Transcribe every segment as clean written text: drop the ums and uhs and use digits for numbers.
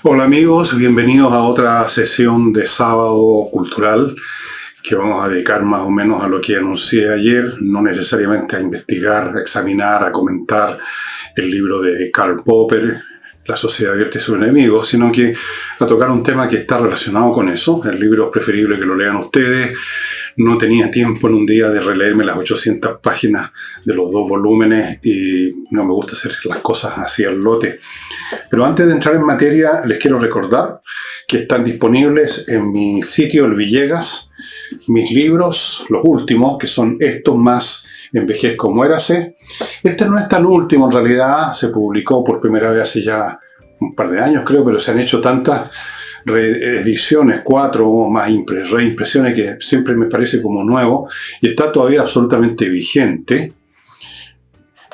Hola amigos, bienvenidos a otra sesión de Sábado Cultural que vamos a dedicar más o menos a lo que anuncié ayer, no necesariamente a investigar, a examinar, a comentar el libro de Karl Popper, La sociedad abierta y sus enemigos, sino que a tocar un tema que está relacionado con eso. El libro es preferible que lo lean ustedes. No tenía tiempo en un día de releerme las 800 páginas de los dos volúmenes y no me gusta hacer las cosas así al lote. Pero antes de entrar en materia, les quiero recordar que están disponibles en mi sitio El Villegas mis libros, los últimos, que son estos más Envejezco, muérase. Este no es tan último, en realidad se publicó por primera vez hace ya un par de años, creo, pero se han hecho tantas reediciones, 4 o más reimpresiones, que siempre me parece como nuevo y está todavía absolutamente vigente.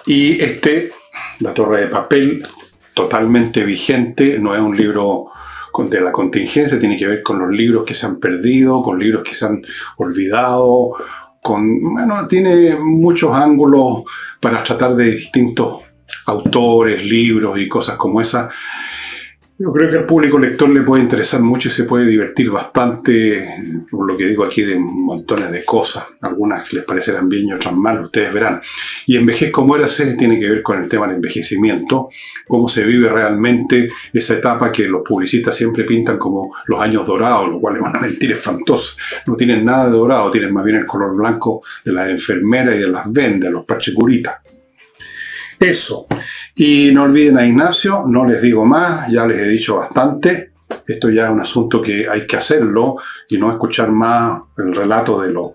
Y La Torre de Papel, totalmente vigente, no es un libro de la contingencia, tiene que ver con los libros que se han perdido, con libros que se han olvidado, tiene muchos ángulos para tratar de distintos autores, libros y cosas como esas. Yo creo que al público lector le puede interesar mucho y se puede divertir bastante, por lo que digo aquí, de montones de cosas. Algunas les parecerán bien y otras mal, ustedes verán. Y Envejezco, muérase tiene que ver con el tema del envejecimiento, cómo se vive realmente esa etapa que los publicistas siempre pintan como los años dorados, lo cual es una mentira espantosa. No tienen nada de dorado, tienen más bien el color blanco de las enfermeras y de las vendas, los parchecuritas. Eso. Y no olviden a Ignacio, no les digo más, ya les he dicho bastante. Esto ya es un asunto que hay que hacerlo y no escuchar más el relato de los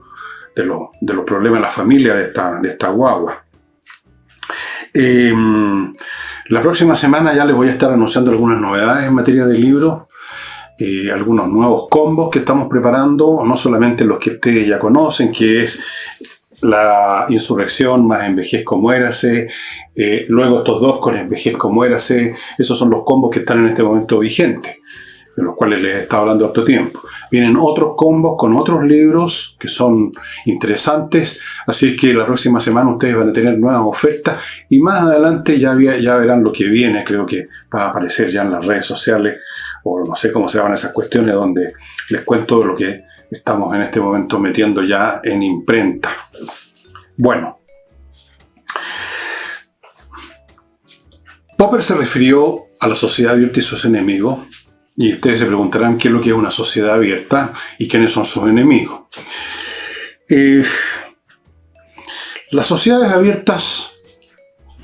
problemas de la familia de esta guagua. La próxima semana ya les voy a estar anunciando algunas novedades en materia de libros, algunos nuevos combos que estamos preparando, no solamente los que ustedes ya conocen, que es La insurrección más Envejezco, muérase, luego estos dos con Envejezco, muérase. Esos son los combos que están en este momento vigentes, de los cuales les he estado hablando harto tiempo. Vienen otros combos con otros libros que son interesantes, así que la próxima semana ustedes van a tener nuevas ofertas y más adelante ya verán lo que viene. Creo que va a aparecer ya en las redes sociales, o no sé cómo se llaman esas cuestiones, donde les cuento lo que estamos en este momento metiendo ya en imprenta. Bueno, Popper se refirió a la sociedad abierta y sus enemigos, y ustedes se preguntarán qué es lo que es una sociedad abierta y quiénes son sus enemigos. Las sociedades abiertas,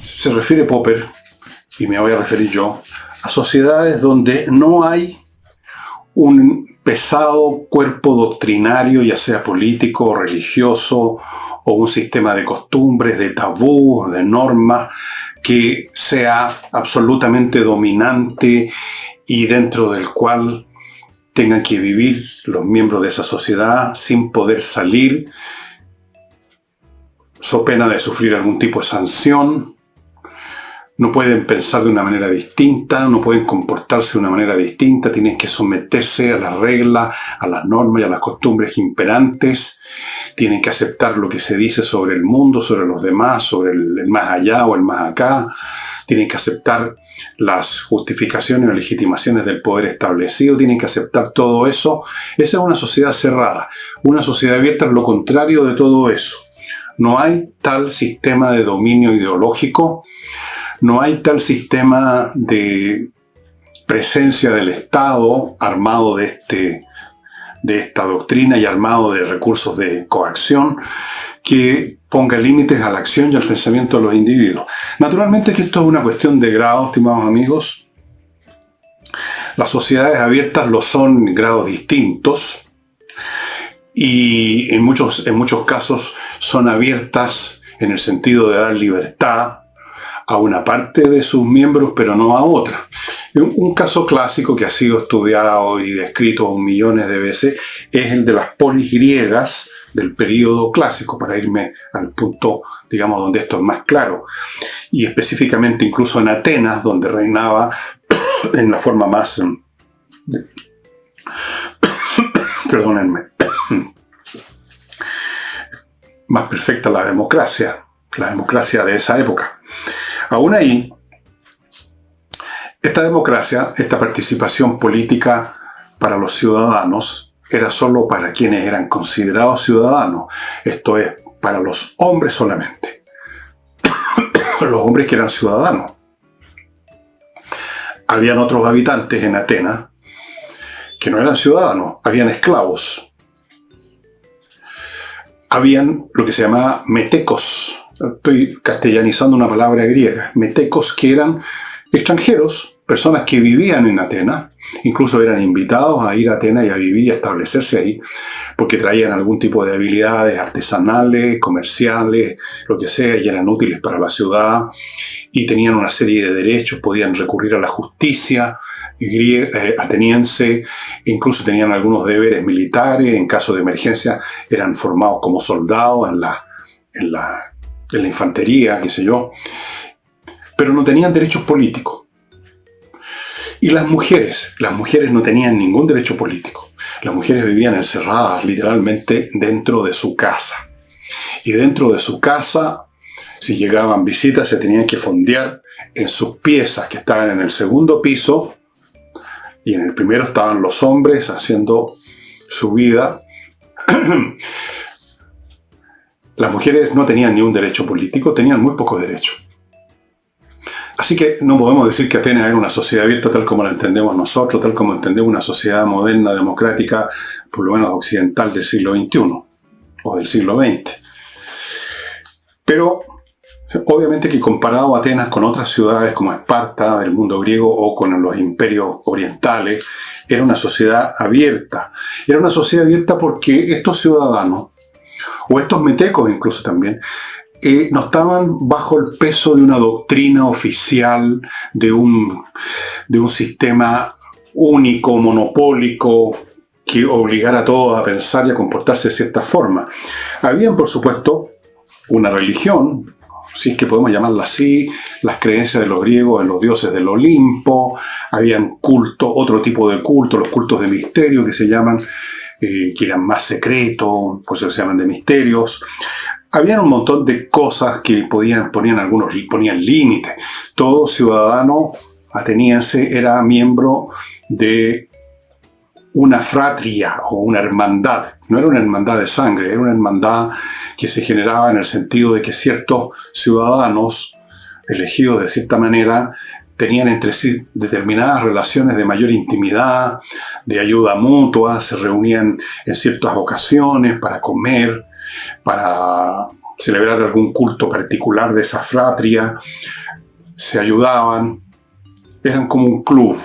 se refiere Popper, y me voy a referir yo, a sociedades donde no hay un pesado cuerpo doctrinario, ya sea político o religioso, o un sistema de costumbres, de tabús, de normas, que sea absolutamente dominante y dentro del cual tengan que vivir los miembros de esa sociedad sin poder salir, so pena de sufrir algún tipo de sanción. No pueden pensar de una manera distinta, no pueden comportarse de una manera distinta, tienen que someterse a las reglas, a las normas y a las costumbres imperantes, tienen que aceptar lo que se dice sobre el mundo, sobre los demás, sobre el más allá o el más acá, tienen que aceptar las justificaciones o legitimaciones del poder establecido, tienen que aceptar todo eso. Esa es una sociedad cerrada. Una sociedad abierta es lo contrario de todo eso. No hay tal sistema de dominio ideológico, no hay tal sistema de presencia del Estado armado de esta doctrina y armado de recursos de coacción que ponga límites a la acción y al pensamiento de los individuos. Naturalmente que esto es una cuestión de grado, estimados amigos. Las sociedades abiertas lo son en grados distintos y en muchos casos son abiertas en el sentido de dar libertad a una parte de sus miembros, pero no a otra. Un caso clásico que ha sido estudiado y descrito millones de veces es el de las polis griegas del período clásico, para irme al punto, digamos, donde esto es más claro. Y específicamente incluso en Atenas, donde reinaba en la forma más... perdónenme. Más perfecta la democracia de esa época. Aún ahí, Esta democracia, esta participación política para los ciudadanos, era solo para quienes eran considerados ciudadanos. Esto es, para los hombres solamente. Los hombres que eran ciudadanos. Habían otros habitantes en Atenas que no eran ciudadanos, habían esclavos. Habían lo que se llamaba metecos. Estoy castellanizando una palabra griega. Metecos, que eran extranjeros, personas que vivían en Atenas, incluso eran invitados a ir a Atenas y a vivir y a establecerse ahí, porque traían algún tipo de habilidades artesanales, comerciales, lo que sea, y eran útiles para la ciudad, y tenían una serie de derechos, podían recurrir a la justicia ateniense, incluso tenían algunos deberes militares, en caso de emergencia eran formados como soldados en la infantería, qué sé yo, pero no tenían derechos políticos. Y las mujeres no tenían ningún derecho político. Las mujeres vivían encerradas literalmente dentro de su casa. Y dentro de su casa, si llegaban visitas, se tenían que fondear en sus piezas que estaban en el segundo piso, y en el primero estaban los hombres haciendo su vida. Las mujeres no tenían ni un derecho político, tenían muy pocos derechos. Así que no podemos decir que Atenas era una sociedad abierta tal como la entendemos nosotros, tal como entendemos una sociedad moderna, democrática, por lo menos occidental del siglo XXI o del siglo XX. Pero obviamente que comparado a Atenas con otras ciudades como Esparta del mundo griego o con los imperios orientales, era una sociedad abierta. Era una sociedad abierta porque estos ciudadanos, o estos metecos incluso también, no estaban bajo el peso de una doctrina oficial, de un sistema único, monopólico, que obligara a todos a pensar y a comportarse de cierta forma. Habían, por supuesto, una religión, si es que podemos llamarla así, las creencias de los griegos en los dioses del Olimpo, habían culto, otro tipo de culto, los cultos de misterio que se llaman, que eran más secretos, por eso se llaman de misterios. Habían un montón de cosas que ponían límites. Todo ciudadano ateniense era miembro de una fratria o una hermandad. No era una hermandad de sangre, era una hermandad que se generaba en el sentido de que ciertos ciudadanos elegidos de cierta manera tenían entre sí determinadas relaciones de mayor intimidad, de ayuda mutua, se reunían en ciertas ocasiones para comer, para celebrar algún culto particular de esa fratria, se ayudaban, eran como un club.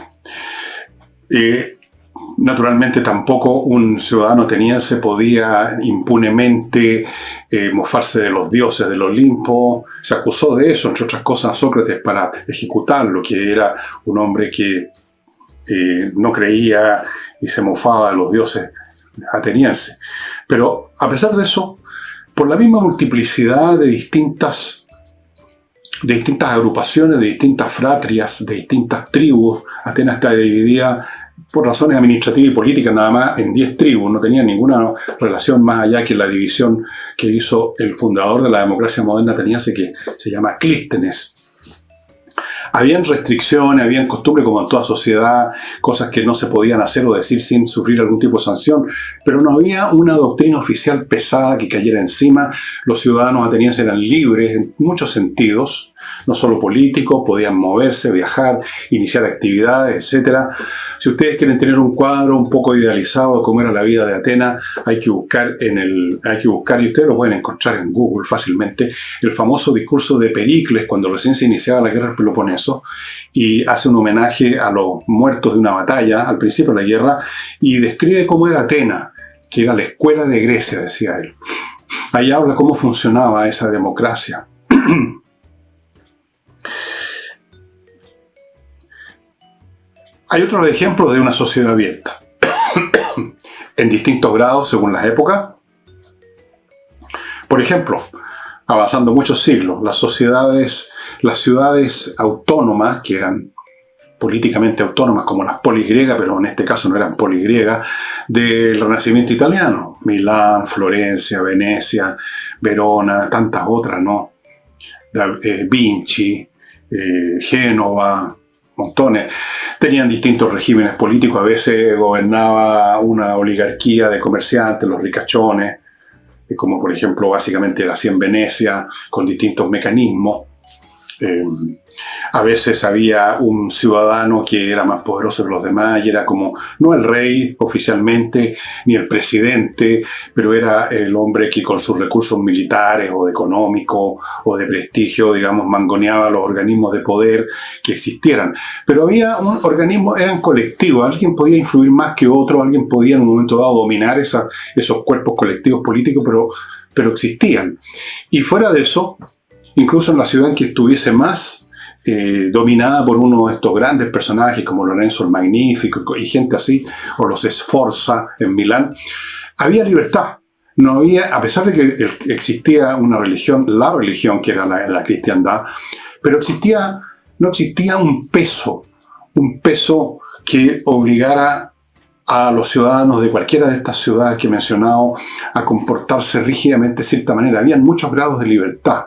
Naturalmente tampoco un ciudadano ateniense podía impunemente mofarse de los dioses del Olimpo. Se acusó de eso, entre otras cosas, a Sócrates para ejecutarlo, que era un hombre que no creía y se mofaba de los dioses atenienses. Pero a pesar de eso, por la misma multiplicidad de distintas agrupaciones, de distintas fratrias, de distintas tribus, Atenas está dividida por razones administrativas y políticas nada más en 10 tribus, no tenía ninguna relación más allá que la división que hizo el fundador de la democracia moderna ateniense, que se llama Clístenes. Habían restricciones, habían costumbres como en toda sociedad, cosas que no se podían hacer o decir sin sufrir algún tipo de sanción, pero no había una doctrina oficial pesada que cayera encima. Los ciudadanos atenienses eran libres en muchos sentidos, no solo políticos, podían moverse, viajar, iniciar actividades, etc. Si ustedes quieren tener un cuadro un poco idealizado de cómo era la vida de Atenas, hay que buscar y ustedes lo pueden encontrar en Google fácilmente, el famoso discurso de Pericles cuando recién se iniciaba la guerra del Peloponeso, y hace un homenaje a los muertos de una batalla al principio de la guerra y describe cómo era Atenas, que era la escuela de Grecia, decía él. Ahí habla cómo funcionaba esa democracia. Hay otros ejemplos de una sociedad abierta, en distintos grados según las épocas. Por ejemplo, avanzando muchos siglos, las ciudades autónomas, que eran políticamente autónomas como las polis griegas, pero en este caso no eran polis griegas, del Renacimiento italiano, Milán, Florencia, Venecia, Verona, tantas otras, ¿no? Vinci, Génova, montones. Tenían distintos regímenes políticos, a veces gobernaba una oligarquía de comerciantes, los ricachones, como por ejemplo básicamente era así en Venecia, con distintos mecanismos. A veces había un ciudadano que era más poderoso que los demás y era como, no el rey oficialmente, ni el presidente, pero era el hombre que con sus recursos militares o económicos o de prestigio, digamos, mangoneaba los organismos de poder que existieran. Pero había un organismo, eran colectivos, alguien podía influir más que otro, alguien podía en un momento dado dominar esos cuerpos colectivos políticos, pero existían. Y fuera de eso, incluso en la ciudad en que estuviese más dominada por uno de estos grandes personajes como Lorenzo el Magnífico y gente así, o los Sforza en Milán, había libertad. No había, a pesar de que existía una religión, la religión que era la cristiandad, pero no existía un peso que obligara a los ciudadanos de cualquiera de estas ciudades que he mencionado a comportarse rígidamente de cierta manera. Habían muchos grados de libertad.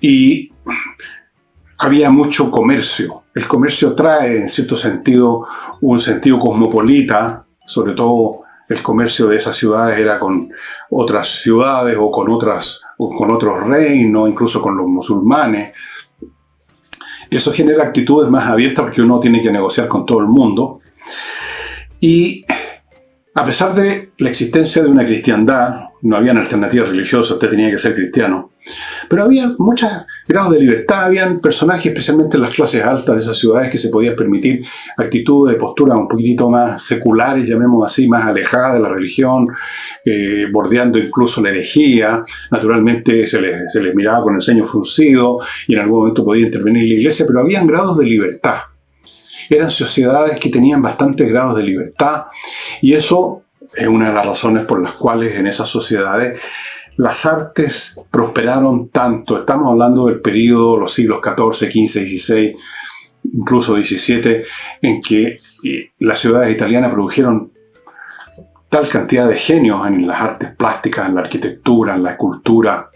Y había mucho comercio. El comercio trae, en cierto sentido, un sentido cosmopolita, sobre todo el comercio de esas ciudades era con otras ciudades o con otros reinos, incluso con los musulmanes. Eso genera actitudes más abiertas porque uno tiene que negociar con todo el mundo. Y a pesar de la existencia de una cristiandad, no habían alternativas religiosas, usted tenía que ser cristiano, pero había muchos grados de libertad, habían personajes, especialmente en las clases altas de esas ciudades, que se podían permitir actitudes de postura un poquitito más seculares, llamemos así, más alejadas de la religión, bordeando incluso la herejía. Naturalmente se les miraba con el ceño fruncido y en algún momento podía intervenir la iglesia, pero habían grados de libertad. Eran sociedades que tenían bastantes grados de libertad y eso es una de las razones por las cuales en esas sociedades las artes prosperaron tanto. Estamos hablando del periodo, los siglos XIV, XV, XVI, incluso XVII, en que las ciudades italianas produjeron tal cantidad de genios en las artes plásticas, en la arquitectura, en la escultura.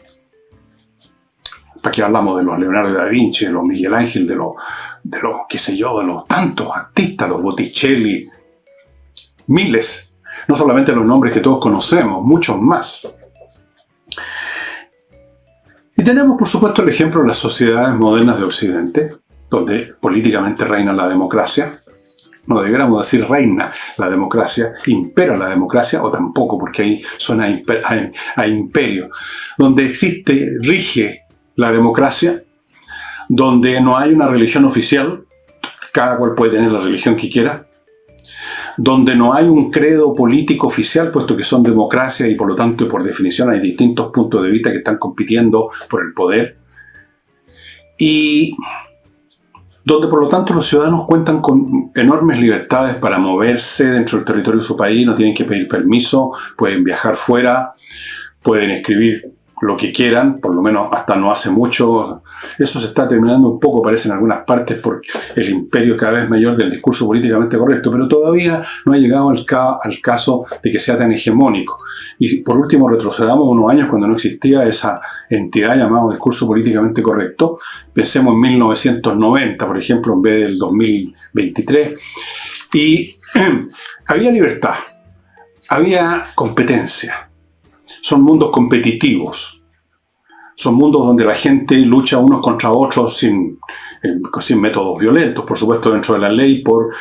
Aquí hablamos de los Leonardo da Vinci, de los Miguel Ángel, de los qué sé yo, de los tantos artistas, los Botticelli, miles. No solamente los nombres que todos conocemos, muchos más. Y tenemos, por supuesto, el ejemplo de las sociedades modernas de Occidente, donde políticamente reina la democracia. No deberíamos decir reina la democracia, impera la democracia, o tampoco, porque ahí suena a imperio. Donde rige la democracia, donde no hay una religión oficial, cada cual puede tener la religión que quiera, donde no hay un credo político oficial, puesto que son democracias y por lo tanto y por definición hay distintos puntos de vista que están compitiendo por el poder, y donde por lo tanto los ciudadanos cuentan con enormes libertades para moverse dentro del territorio de su país, no tienen que pedir permiso, pueden viajar fuera, pueden escribir lo que quieran, por lo menos hasta no hace mucho. Eso se está terminando un poco, parece en algunas partes, por el imperio cada vez mayor del discurso políticamente correcto, pero todavía no ha llegado al caso de que sea tan hegemónico. Y por último, retrocedamos unos años cuando no existía esa entidad llamada discurso políticamente correcto. Pensemos en 1990, por ejemplo, en vez del 2023. Y había libertad, había competencia. Son mundos competitivos. Son mundos donde la gente lucha unos contra otros sin métodos violentos, por supuesto dentro de la ley, por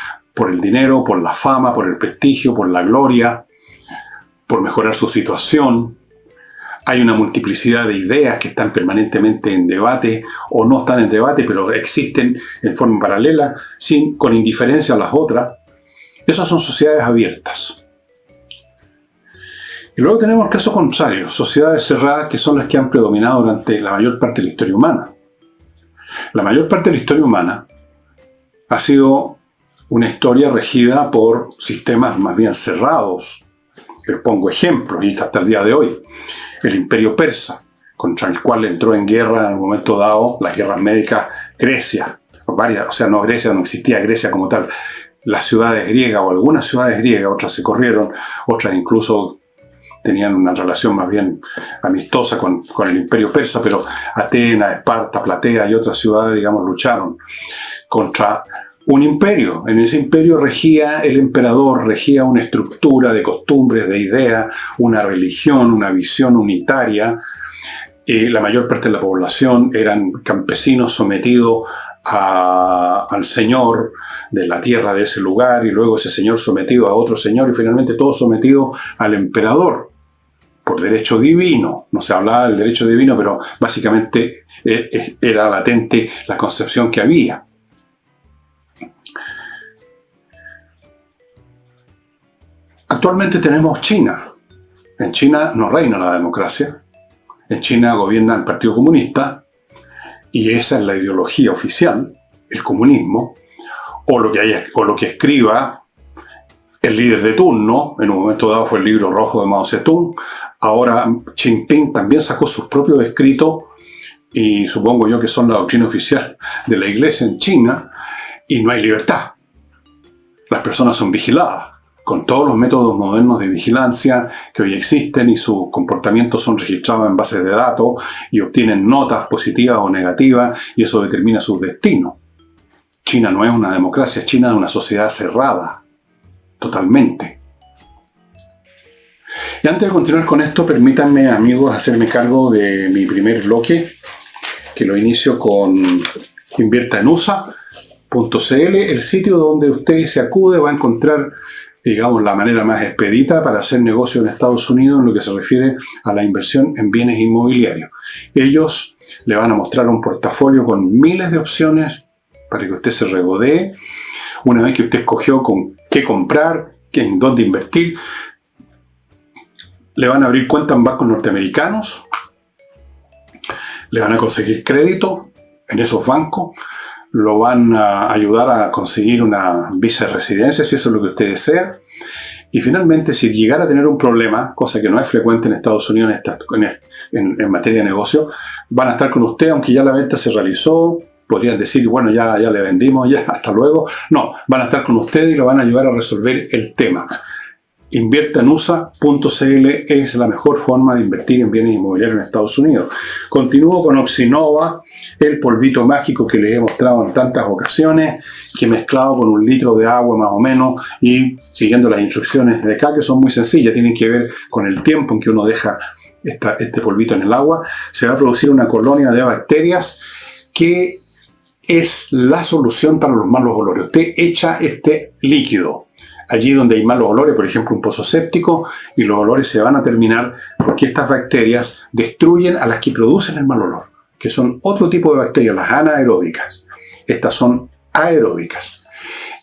el dinero, por la fama, por el prestigio, por la gloria, por mejorar su situación. Hay una multiplicidad de ideas que están permanentemente en debate o no están en debate, pero existen en forma paralela, con indiferencia a las otras. Esas son sociedades abiertas. Y luego tenemos el caso contrario, sociedades cerradas que son las que han predominado durante la mayor parte de la historia humana. La mayor parte de la historia humana ha sido una historia regida por sistemas más bien cerrados. Les pongo ejemplos, y hasta el día de hoy. El Imperio Persa, contra el cual entró en guerra en un momento dado, las guerras médicas, Grecia. No Grecia, no existía Grecia como tal. Las ciudades griegas, o algunas ciudades griegas, otras se corrieron, otras incluso tenían una relación más bien amistosa con el imperio persa, pero Atenas, Esparta, Platea y otras ciudades, digamos, lucharon contra un imperio. En ese imperio regía el emperador, regía una estructura de costumbres, de ideas, una religión, una visión unitaria. La mayor parte de la población eran campesinos sometidos al señor de la tierra de ese lugar, y luego ese señor sometido a otro señor, y finalmente todo sometido al emperador por derecho divino. No se hablaba del derecho divino, pero básicamente era latente la concepción que había. Actualmente tenemos China. En China no reina la democracia. En China gobierna el Partido Comunista, y esa es la ideología oficial, el comunismo, o lo que escriba el líder de turno. En un momento dado fue el libro rojo de Mao Zedong. Ahora Xi Jinping también sacó sus propios escritos, y supongo yo que son la doctrina oficial de la iglesia en China, y no hay libertad. Las personas son vigiladas con todos los métodos modernos de vigilancia que hoy existen, y sus comportamientos son registrados en bases de datos y obtienen notas positivas o negativas, y eso determina sus destinos. China no es una democracia, China es una sociedad cerrada, totalmente. Y antes de continuar con esto, permítanme, amigos, hacerme cargo de mi primer bloque, que lo inicio con inviertaenusa.cl, el sitio donde usted se acude, va a encontrar, digamos, la manera más expedita para hacer negocio en Estados Unidos en lo que se refiere a la inversión en bienes inmobiliarios. Ellos le van a mostrar un portafolio con miles de opciones para que usted se regodee. Una vez que usted escogió con qué comprar, en dónde invertir, le van a abrir cuenta en bancos norteamericanos, le van a conseguir crédito en esos bancos, lo van a ayudar a conseguir una visa de residencia, si eso es lo que usted desea. Y finalmente, si llegara a tener un problema, cosa que no es frecuente en Estados Unidos en materia de negocio, van a estar con usted, aunque ya la venta se realizó. Podrían decir, bueno, ya le vendimos, ya, hasta luego. No, van a estar con usted y lo van a ayudar a resolver el tema. Inviertaenusa.cl es la mejor forma de invertir en bienes inmobiliarios en Estados Unidos. Continúo con Oxinova, el polvito mágico que les he mostrado en tantas ocasiones, que mezclado con 1 litro de agua más o menos, y siguiendo las instrucciones de acá, que son muy sencillas, tienen que ver con el tiempo en que uno deja este polvito en el agua, se va a producir una colonia de bacterias que es la solución para los malos olores. Usted echa este líquido allí donde hay malos olores, por ejemplo un pozo séptico, y los olores se van a terminar porque estas bacterias destruyen a las que producen el mal olor, que son otro tipo de bacterias, las anaeróbicas. Estas son aeróbicas.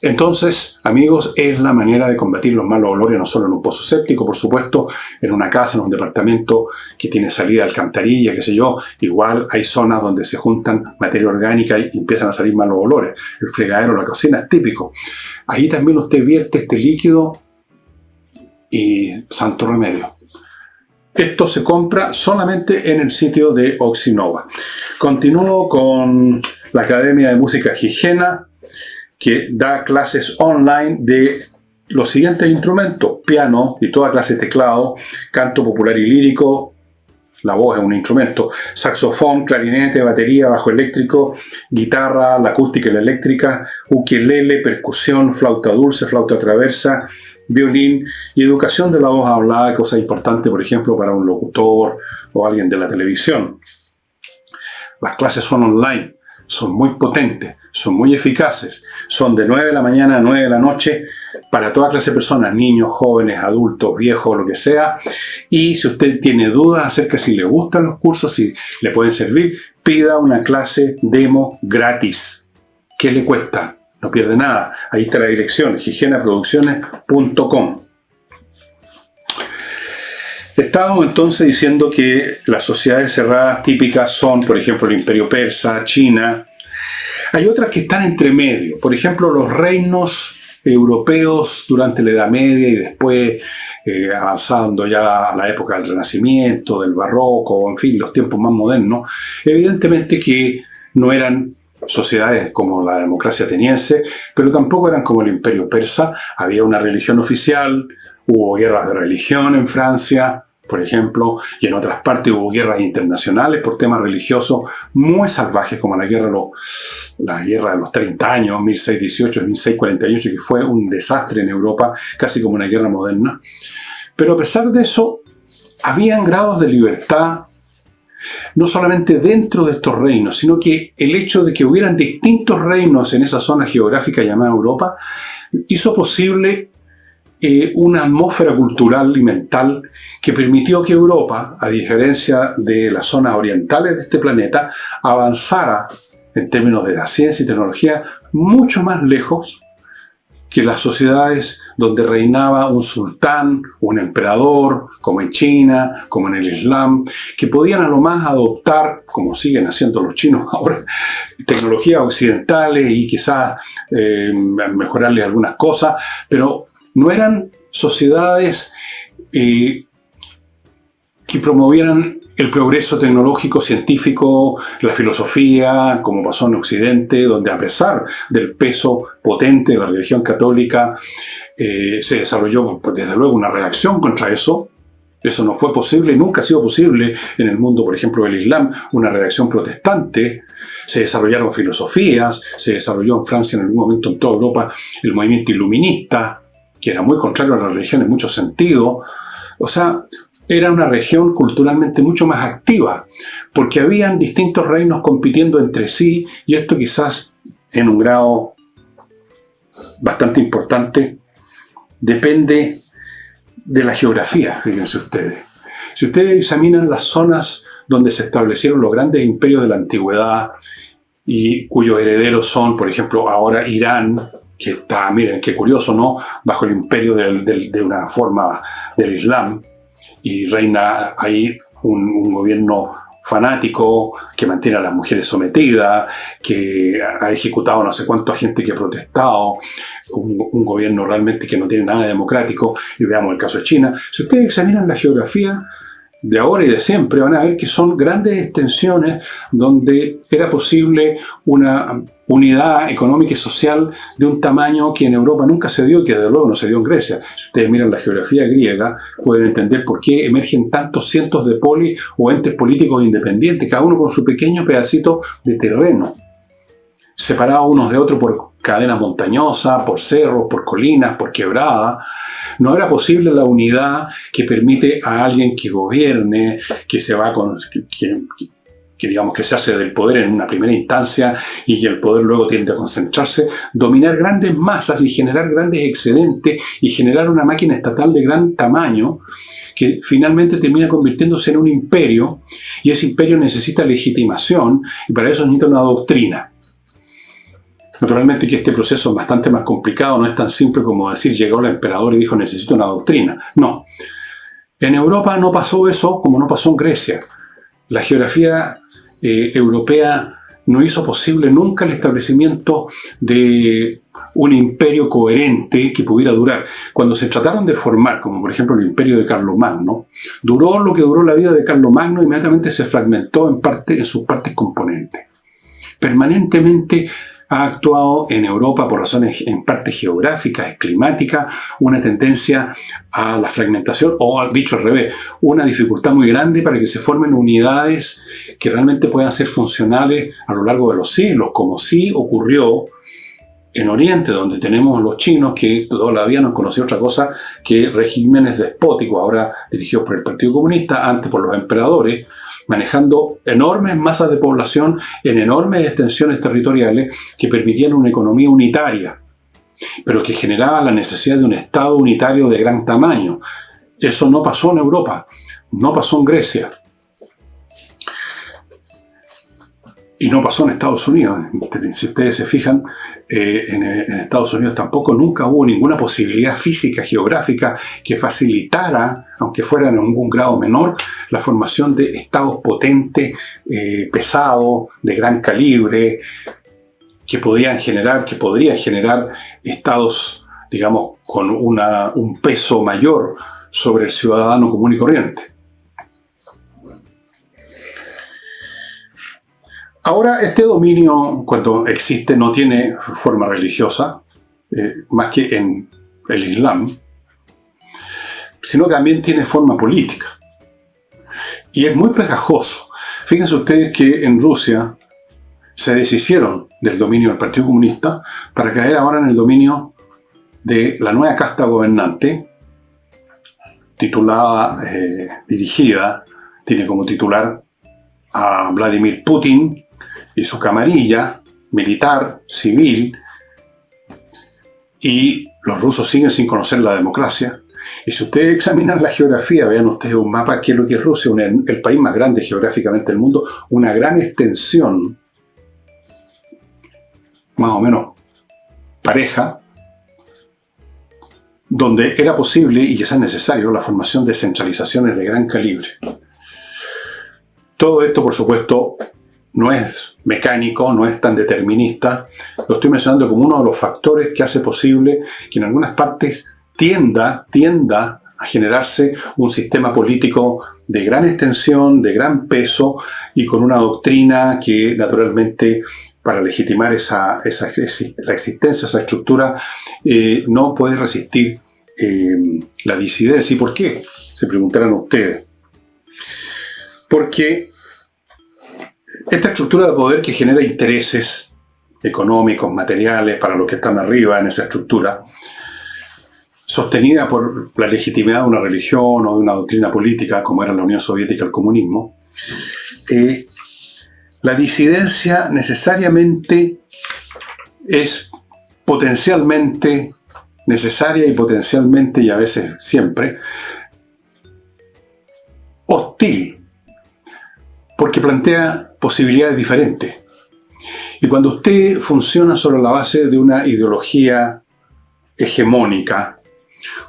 Entonces, amigos, es la manera de combatir los malos olores, no solo en un pozo séptico, por supuesto, en una casa, en un departamento que tiene salida de alcantarilla, qué sé yo. Igual hay zonas donde se juntan materia orgánica y empiezan a salir malos olores. El fregadero, la cocina es típico. Ahí también usted vierte este líquido y santo remedio. Esto se compra solamente en el sitio de Oxinova. Continúo con la Academia de Música Gigena, que da clases online de los siguientes instrumentos: piano y toda clase de teclado, canto popular y lírico, la voz es un instrumento, saxofón, clarinete, batería, bajo eléctrico, guitarra, la acústica y la eléctrica, ukelele, percusión, flauta dulce, flauta traversa, violín y educación de la voz hablada, cosa importante, por ejemplo, para un locutor o alguien de la televisión. Las clases son online, son muy potentes, son muy eficaces, son de 9 de la mañana a 9 de la noche para toda clase de personas, niños, jóvenes, adultos, viejos, lo que sea. Y si usted tiene dudas acerca de si le gustan los cursos, si le pueden servir, pida una clase demo gratis. ¿Qué le cuesta? No pierde nada. Ahí está la dirección, gigenaproducciones.com. Estábamos entonces diciendo que las sociedades cerradas típicas son, por ejemplo, el Imperio Persa, China. Hay otras que están entre medio. Por ejemplo, los reinos europeos durante la Edad Media y después avanzando ya a la época del Renacimiento, del Barroco, en fin, los tiempos más modernos, evidentemente que no eran sociedades como la democracia ateniense, pero tampoco eran como el Imperio Persa. Había una religión oficial, hubo guerras de religión en Francia, por ejemplo, y en otras partes hubo guerras internacionales por temas religiosos muy salvajes, como la guerra de los 30 años, 1618, 1648, que fue un desastre en Europa, casi como una guerra moderna. Pero a pesar de eso, habían grados de libertad, no solamente dentro de estos reinos, sino que el hecho de que hubieran distintos reinos en esa zona geográfica llamada Europa, hizo posible una atmósfera cultural y mental que permitió que Europa, a diferencia de las zonas orientales de este planeta, avanzara en términos de la ciencia y tecnología mucho más lejos que las sociedades donde reinaba un sultán, un emperador, como en China, como en el Islam, que podían a lo más adoptar, como siguen haciendo los chinos ahora, tecnologías occidentales y quizás mejorarle algunas cosas, pero no eran sociedades que promovieran el progreso tecnológico, científico, la filosofía, como pasó en Occidente, donde a pesar del peso potente de la religión católica, se desarrolló, pues, desde luego, una reacción contra eso. Eso no fue posible, nunca ha sido posible en el mundo, por ejemplo, del Islam, una reacción protestante. Se desarrollaron filosofías, se desarrolló en Francia en algún momento, en toda Europa, el movimiento iluminista, que era muy contrario a la religión en muchos sentidos. O sea, era una región culturalmente mucho más activa, porque habían distintos reinos compitiendo entre sí, y esto quizás en un grado bastante importante depende de la geografía, fíjense ustedes. Si ustedes examinan las zonas donde se establecieron los grandes imperios de la antigüedad y cuyos herederos son, por ejemplo, ahora Irán, que está, miren qué curioso, ¿no?, bajo el imperio de una forma del Islam, y reina ahí un gobierno fanático que mantiene a las mujeres sometidas, que ha ejecutado no sé cuánta gente que ha protestado, un gobierno realmente que no tiene nada democrático. Y veamos el caso de China. Si ustedes examinan la geografía de ahora y de siempre, van a ver que son grandes extensiones donde era posible una unidad económica y social de un tamaño que en Europa nunca se dio y que desde luego no se dio en Grecia. Si ustedes miran la geografía griega, pueden entender por qué emergen tantos cientos de polis o entes políticos independientes, cada uno con su pequeño pedacito de terreno, separados unos de otros por cadenas montañosas, por cerros, por colinas, por quebradas. No era posible la unidad que permite a alguien que gobierne, que se va con, que digamos que se hace del poder en una primera instancia y que el poder luego tiende a concentrarse, dominar grandes masas y generar grandes excedentes y generar una máquina estatal de gran tamaño que finalmente termina convirtiéndose en un imperio, y ese imperio necesita legitimación y para eso necesita una doctrina. Naturalmente que este proceso es bastante más complicado, no es tan simple como decir llegó el emperador y dijo necesito una doctrina. No. En Europa no pasó eso como no pasó en Grecia. La geografía europea no hizo posible nunca el establecimiento de un imperio coherente que pudiera durar. Cuando se trataron de formar, como por ejemplo el imperio de Carlomagno, duró lo que duró la vida de Carlomagno e inmediatamente se fragmentó en sus partes componentes. Permanentemente ha actuado en Europa por razones en parte geográficas, climáticas, una tendencia a la fragmentación, o dicho al revés, una dificultad muy grande para que se formen unidades que realmente puedan ser funcionales a lo largo de los siglos, como sí ocurrió en Oriente, donde tenemos los chinos que todavía no han conocido otra cosa que regímenes despóticos, ahora dirigidos por el Partido Comunista, antes por los emperadores, manejando enormes masas de población en enormes extensiones territoriales que permitían una economía unitaria, pero que generaba la necesidad de un Estado unitario de gran tamaño. Eso no pasó en Europa, no pasó en Grecia, y no pasó en Estados Unidos. Si ustedes se fijan, en Estados Unidos tampoco nunca hubo ninguna posibilidad física, geográfica, que facilitara, aunque fuera en un grado menor, la formación de estados potentes, pesados, de gran calibre, que podrían generar estados, digamos, con un peso mayor sobre el ciudadano común y corriente. Ahora, este dominio, cuando existe, no tiene forma religiosa, más que en el Islam, sino que también tiene forma política. Y es muy pegajoso. Fíjense ustedes que en Rusia se deshicieron del dominio del Partido Comunista para caer ahora en el dominio de la nueva casta gobernante, titulada, dirigida, tiene como titular a Vladimir Putin y su camarilla militar, civil, y los rusos siguen sin conocer la democracia. Y si ustedes examinan la geografía, vean ustedes un mapa, ¿qué es lo que es Rusia? El país más grande geográficamente del mundo, una gran extensión, más o menos pareja, donde era posible y quizás necesario la formación de centralizaciones de gran calibre. Todo esto, por supuesto, no es mecánico, no es tan determinista. Lo estoy mencionando como uno de los factores que hace posible que en algunas partes tienda a generarse un sistema político de gran extensión, de gran peso y con una doctrina que naturalmente para legitimar la existencia, esa estructura, no puede resistir la disidencia. ¿Y por qué? Se preguntarán ustedes. Porque esta estructura de poder que genera intereses económicos, materiales, para los que están arriba en esa estructura, sostenida por la legitimidad de una religión o de una doctrina política, como era la Unión Soviética, el comunismo, la disidencia necesariamente es potencialmente necesaria y potencialmente, y a veces siempre, hostil, porque plantea posibilidades diferentes. Y cuando usted funciona sobre la base de una ideología hegemónica,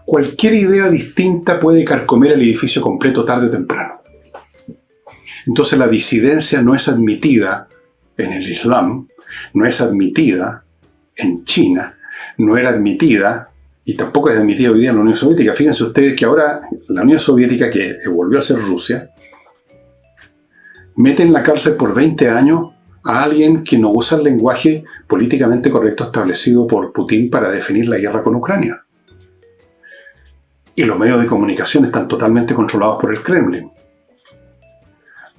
cualquier idea distinta puede carcomer el edificio completo tarde o temprano. Entonces la disidencia no es admitida en el Islam, no es admitida en China, no era admitida y tampoco es admitida hoy día en la Unión Soviética. Fíjense ustedes que ahora la Unión Soviética, que volvió a ser Rusia, mete en la cárcel por 20 años a alguien que no usa el lenguaje políticamente correcto establecido por Putin para definir la guerra con Ucrania. Y los medios de comunicación están totalmente controlados por el Kremlin.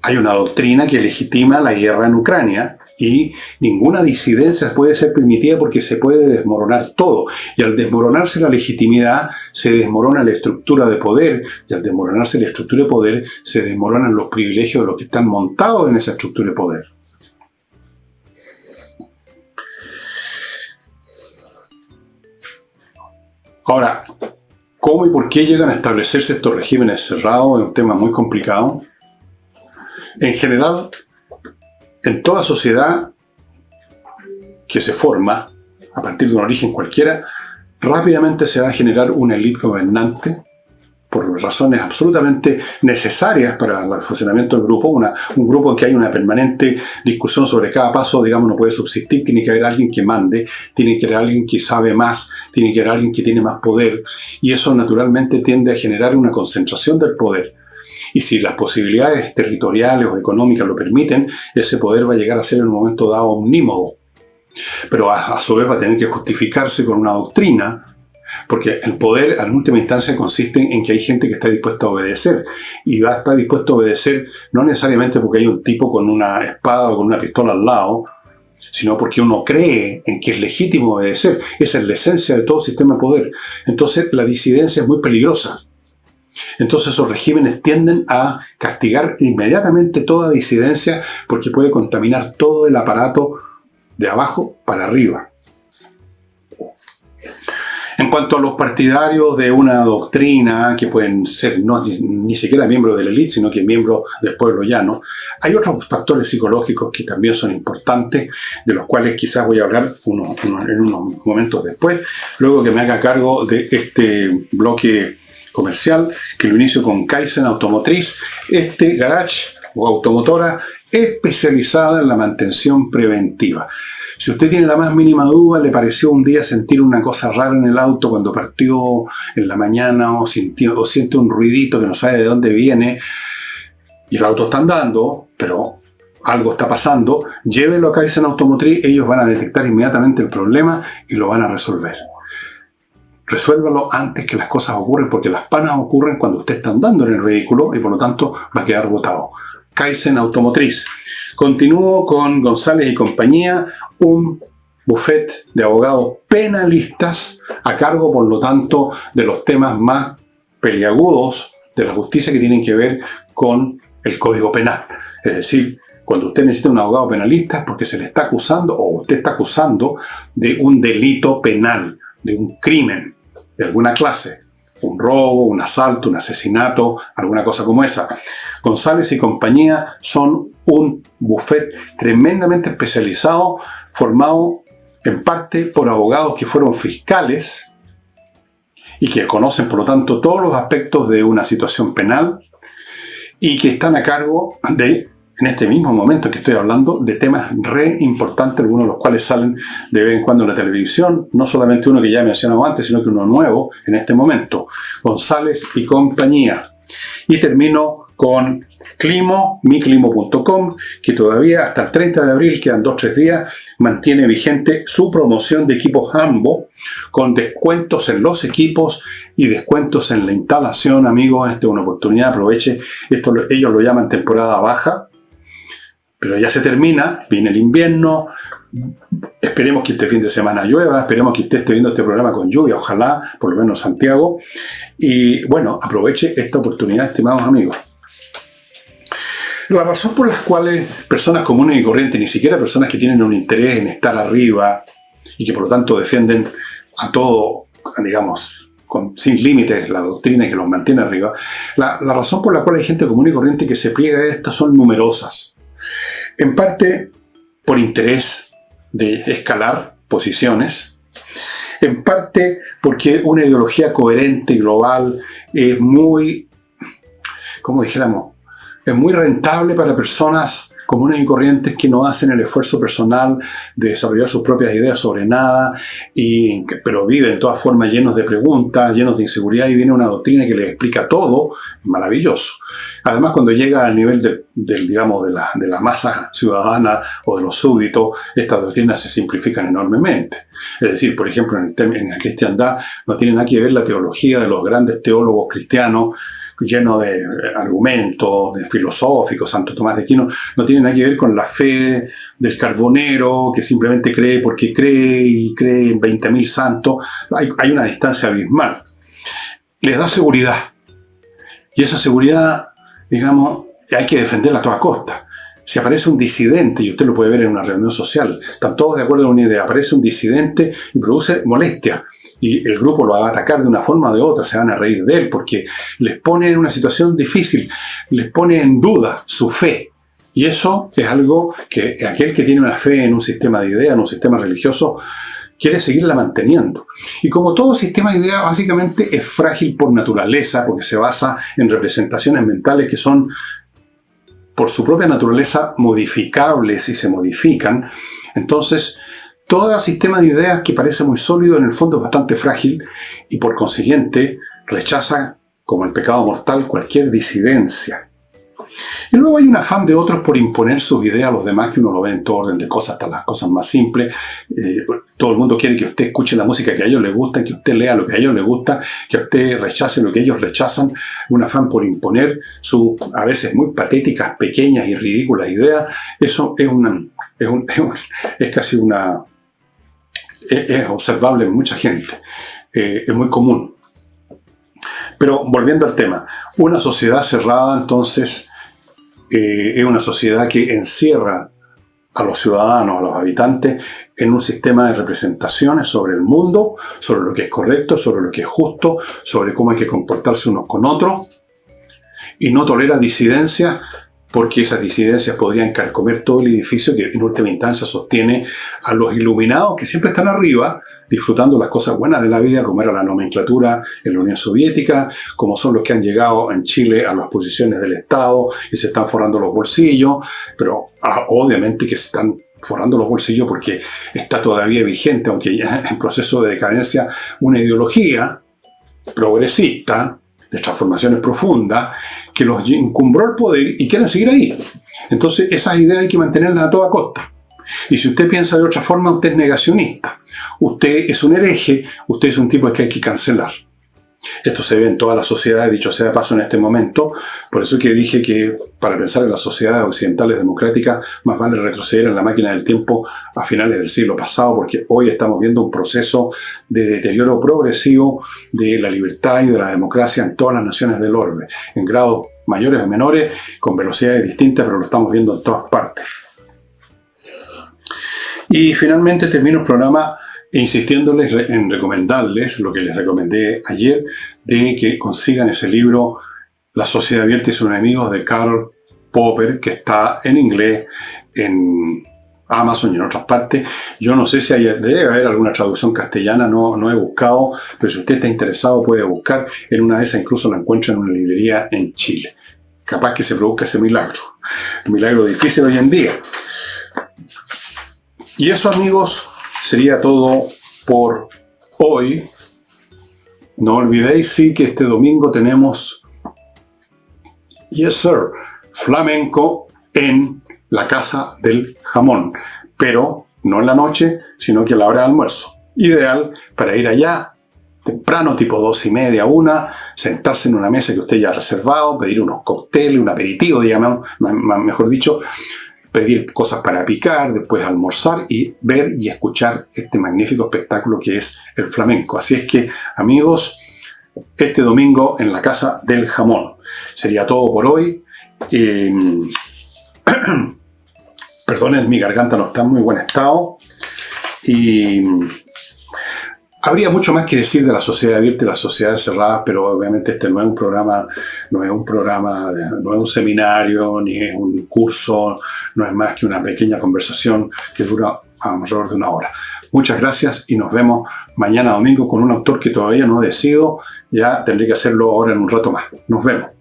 Hay una doctrina que legitima la guerra en Ucrania y ninguna disidencia puede ser permitida porque se puede desmoronar todo. Y al desmoronarse la legitimidad, se desmorona la estructura de poder. Y al desmoronarse la estructura de poder, se desmoronan los privilegios de los que están montados en esa estructura de poder. Ahora, ¿cómo y por qué llegan a establecerse estos regímenes cerrados? Es un tema muy complicado. En general, en toda sociedad que se forma a partir de un origen cualquiera, rápidamente se va a generar una élite gobernante por razones absolutamente necesarias para el funcionamiento del grupo, un grupo en que hay una permanente discusión sobre cada paso, digamos, no puede subsistir, tiene que haber alguien que mande, tiene que haber alguien que sabe más, tiene que haber alguien que tiene más poder, y eso naturalmente tiende a generar una concentración del poder. Y si las posibilidades territoriales o económicas lo permiten, ese poder va a llegar a ser en un momento dado omnímodo. Pero a su vez va a tener que justificarse con una doctrina, porque el poder en última instancia consiste en que hay gente que está dispuesta a obedecer. Y va a estar dispuesto a obedecer no necesariamente porque hay un tipo con una espada o con una pistola al lado, sino porque uno cree en que es legítimo obedecer. Esa es la esencia de todo sistema de poder. Entonces la disidencia es muy peligrosa. Entonces esos regímenes tienden a castigar inmediatamente toda disidencia porque puede contaminar todo el aparato de abajo para arriba. En cuanto a los partidarios de una doctrina, que pueden ser ni siquiera miembros de la élite, sino que miembros del pueblo llano, hay otros factores psicológicos que también son importantes, de los cuales quizás voy a hablar en unos momentos después, luego que me haga cargo de este bloque comercial, que lo inicio con Kaizen Automotriz, este garage o automotora especializada en la mantención preventiva. Si usted tiene la más mínima duda, le pareció un día sentir una cosa rara en el auto cuando partió en la mañana o siente un ruidito que no sabe de dónde viene y el auto está andando, pero algo está pasando, llévelo a Kaizen Automotriz, ellos van a detectar inmediatamente el problema y lo van a resolver. resuélvalo antes que las cosas ocurren, porque las panas ocurren cuando usted está andando en el vehículo y por lo tanto va a quedar botado. Kaizen Automotriz. Continúo con González y compañía, un buffet de abogados penalistas a cargo, por lo tanto, de los temas más peliagudos de la justicia que tienen que ver con el Código Penal. Es decir, cuando usted necesita un abogado penalista es porque se le está acusando o usted está acusando de un delito penal, de un crimen de alguna clase, un robo, un asalto, un asesinato, alguna cosa como esa. González y compañía son un buffet tremendamente especializado, formado en parte por abogados que fueron fiscales y que conocen, por lo tanto, todos los aspectos de una situación penal y que están a cargo de, en este mismo momento que estoy hablando, de temas re importantes, algunos de los cuales salen de vez en cuando en la televisión, no solamente uno que ya he mencionado antes, sino que uno nuevo en este momento, González y compañía. Y termino con Climo, miclimo.com, que todavía hasta el 30 de abril, quedan 2-3 días, mantiene vigente su promoción de equipos Ambo, con descuentos en los equipos y descuentos en la instalación. Amigos, esta es una oportunidad, aproveche. Esto ellos lo llaman temporada baja, pero ya se termina, viene el invierno. Esperemos que este fin de semana llueva, esperemos que usted esté viendo este programa con lluvia, ojalá, por lo menos Santiago. Y bueno, aproveche esta oportunidad, estimados amigos. La razón por la cual personas comunes y corrientes, ni siquiera personas que tienen un interés en estar arriba y que por lo tanto defienden a todo, digamos, sin límites la doctrina que los mantiene arriba, la razón por la cual hay gente común y corriente que se pliega a esto son numerosas. En parte por interés de escalar posiciones, en parte porque una ideología coherente y global es muy, como dijéramos, es muy rentable para personas comunes y corrientes que no hacen el esfuerzo personal de desarrollar sus propias ideas sobre nada, pero viven de todas formas llenos de preguntas, llenos de inseguridad, y viene una doctrina que les explica todo, maravilloso. Además, cuando llega al nivel digamos, de la masa ciudadana o de los súbditos, estas doctrinas se simplifican enormemente. Es decir, por ejemplo, en la cristiandad no tiene nada que ver la teología de los grandes teólogos cristianos, lleno de argumentos, de filosóficos, Santo Tomás de Aquino, no tiene nada que ver con la fe del carbonero que simplemente cree porque cree y cree en 20.000 santos. Hay una distancia abismal. Les da seguridad. Y esa seguridad, digamos, hay que defenderla a toda costa. Si aparece un disidente, y usted lo puede ver en una reunión social, están todos de acuerdo en una idea, aparece un disidente y produce molestia, y el grupo lo va a atacar de una forma o de otra, se van a reír de él, porque les pone en una situación difícil, les pone en duda su fe. Y eso es algo que aquel que tiene una fe en un sistema de ideas, en un sistema religioso, quiere seguirla manteniendo. Y como todo sistema de ideas, básicamente es frágil por naturaleza, porque se basa en representaciones mentales que son, por su propia naturaleza, modificables si se modifican. Entonces, todo sistema de ideas que parece muy sólido, en el fondo es bastante frágil y por consiguiente rechaza, como el pecado mortal, cualquier disidencia. Y luego hay un afán de otros por imponer sus ideas a los demás, que uno lo ve en todo orden de cosas, hasta las cosas más simples. Todo el mundo quiere que usted escuche la música que a ellos les gusta, que usted lea lo que a ellos les gusta, que usted rechace lo que ellos rechazan. Un afán por imponer sus, a veces muy patéticas, pequeñas y ridículas ideas. Eso es casi una... es observable en mucha gente. Es muy común. Pero volviendo al tema, una sociedad cerrada, entonces, es una sociedad que encierra a los ciudadanos, a los habitantes, en un sistema de representaciones sobre el mundo, sobre lo que es correcto, sobre lo que es justo, sobre cómo hay que comportarse unos con otros, y no tolera disidencias, porque esas disidencias podrían carcomer todo el edificio que en última instancia sostiene a los iluminados que siempre están arriba, disfrutando las cosas buenas de la vida, como era la nomenclatura en la Unión Soviética, como son los que han llegado en Chile a las posiciones del Estado y se están forrando los bolsillos, pero obviamente que se están forrando los bolsillos porque está todavía vigente, aunque ya en proceso de decadencia, una ideología progresista, de transformaciones profundas, que los encumbró el poder y quieren seguir ahí. Entonces, esas ideas hay que mantenerlas a toda costa. Y si usted piensa de otra forma, usted es negacionista. Usted es un hereje, usted es un tipo que hay que cancelar. Esto se ve en toda la sociedad, dicho sea de paso en este momento. Por eso que dije que para pensar en las sociedades occidentales democráticas, más vale retroceder en la máquina del tiempo a finales del siglo pasado, porque hoy estamos viendo un proceso de deterioro progresivo de la libertad y de la democracia en todas las naciones del orbe, en grados mayores o menores, con velocidades distintas, pero lo estamos viendo en todas partes. Y finalmente termino el programa insistiéndoles en recomendarles lo que les recomendé ayer, de que consigan ese libro La sociedad abierta y sus enemigos de Karl Popper, que está en inglés en Amazon y en otras partes. Yo no sé si debe haber alguna traducción castellana, no he buscado, pero si usted está interesado puede buscar. En una de esas incluso la encuentra en una librería en Chile. Capaz que se produzca ese milagro. Un milagro difícil hoy en día. Y eso, amigos, sería todo por hoy. No olvidéis, sí, que este domingo tenemos, yes sir, flamenco en la Casa del Jamón. Pero no en la noche, sino que a la hora de almuerzo. Ideal para ir allá temprano, tipo 2:30, 1, sentarse en una mesa que usted ya ha reservado, pedir unos cócteles, un aperitivo, digamos, mejor dicho, pedir cosas para picar, después almorzar y ver y escuchar este magnífico espectáculo que es el flamenco. Así es que, amigos, este domingo en la Casa del Jamón. Sería todo por hoy. Perdonen, mi garganta no está en muy buen estado. Y habría mucho más que decir de la sociedad abierta y las sociedades cerradas, pero obviamente este no es un programa, no es un seminario, ni es un curso, no es más que una pequeña conversación que dura alrededor de 1 hora. Muchas gracias y nos vemos mañana domingo con un autor que todavía no decido, ya tendré que hacerlo ahora en un rato más. Nos vemos.